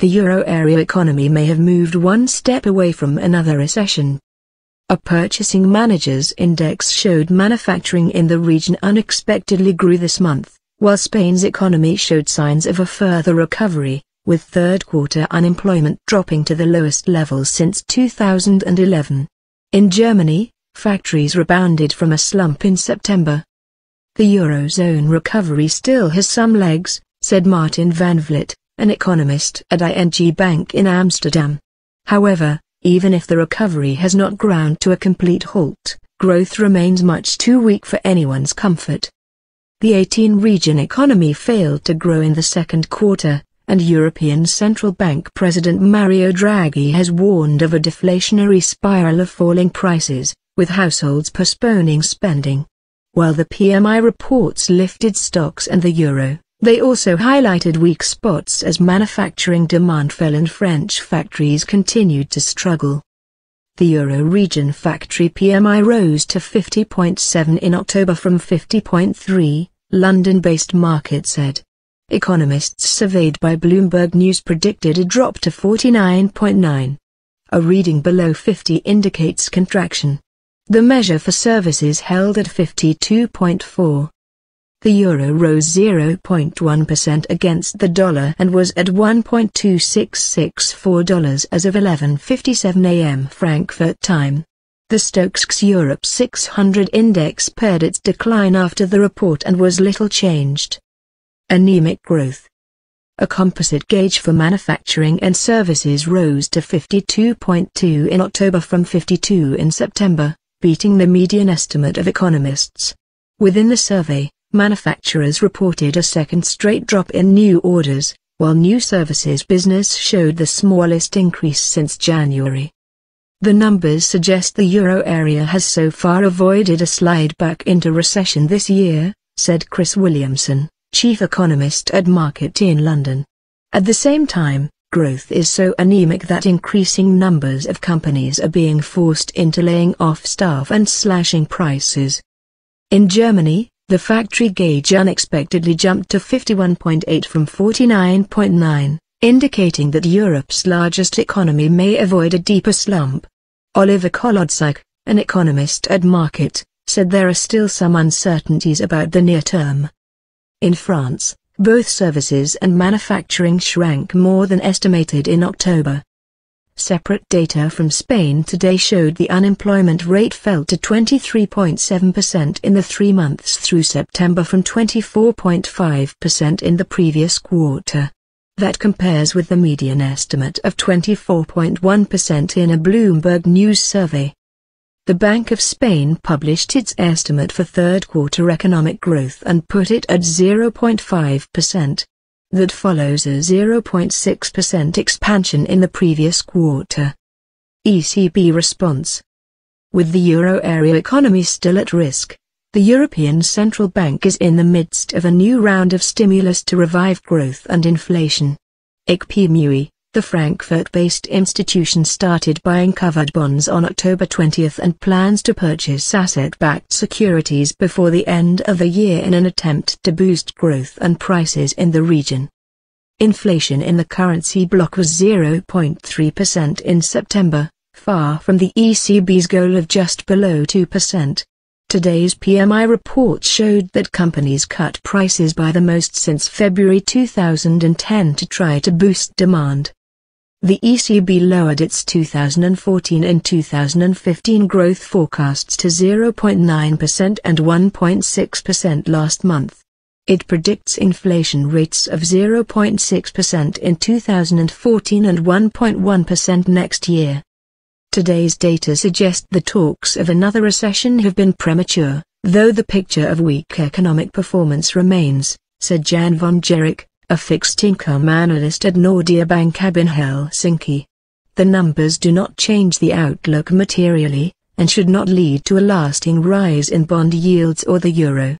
the euro area economy may have moved one step away from another recession. A purchasing managers index showed manufacturing in the region unexpectedly grew this month, while Spain's economy showed signs of a further recovery, with third-quarter unemployment dropping to the lowest levels since 2011. In Germany, factories rebounded from a slump in September. The Eurozone recovery still has some legs, said Martin van Vliet, an economist at ING Bank in Amsterdam. However, even if the recovery has not ground to a complete halt, growth remains much too weak for anyone's comfort. The 18-region economy failed to grow in the second quarter, and European Central Bank President Mario Draghi has warned of a deflationary spiral of falling prices, with households postponing spending. While the PMI reports lifted stocks and the euro, they also highlighted weak spots as manufacturing demand fell and French factories continued to struggle. The euro region factory PMI rose to 50.7 in October from 50.3, London-based market said. Economists surveyed by Bloomberg News predicted a drop to 49.9. A reading below 50 indicates contraction. The measure for services held at 52.4. The euro rose 0.1% against the dollar and was at $1.2664 as of 11:57 a.m. Frankfurt time. The Stoxx Europe 600 index pared its decline after the report and was little changed. Anemic growth. A composite gauge for manufacturing and services rose to 52.2 in October from 52 in September, beating the median estimate of economists. Within the survey, manufacturers reported a second straight drop in new orders, while new services business showed the smallest increase since January. The numbers suggest the euro area has so far avoided a slide back into recession this year, said Chris Williamson, chief economist at Market in London. At the same time, growth is so anemic that increasing numbers of companies are being forced into laying off staff and slashing prices. In Germany, the factory gauge unexpectedly jumped to 51.8 from 49.9, indicating that Europe's largest economy may avoid a deeper slump. Oliver Kolodziak, an economist at Market, said there are still some uncertainties about the near term. In France, both services and manufacturing shrank more than estimated in October. Separate data from Spain today showed the unemployment rate fell to 23.7% in the 3 months through September from 24.5% in the previous quarter. That compares with the median estimate of 24.1% in a Bloomberg News survey. The Bank of Spain published its estimate for third-quarter economic growth and put it at 0.5%. That follows a 0.6% expansion in the previous quarter. ECB response. With the euro area economy still at risk, the European Central Bank is in the midst of a new round of stimulus to revive growth and inflation. ICPMUI, the Frankfurt-based institution, started buying covered bonds on October 20 and plans to purchase asset-backed securities before the end of the year in an attempt to boost growth and prices in the region. Inflation in the currency bloc was 0.3% in September, far from the ECB's goal of just below 2%. Today's PMI report showed that companies cut prices by the most since February 2010 to try to boost demand. The ECB lowered its 2014 and 2015 growth forecasts to 0.9% and 1.6% last month. It predicts inflation rates of 0.6% in 2014 and 1.1% next year. Today's data suggest the talks of another recession have been premature, though the picture of weak economic performance remains, said Jan van Gerik, a fixed-income analyst at Nordea Bank AB in Helsinki. The numbers do not change the outlook materially, and should not lead to a lasting rise in bond yields or the euro.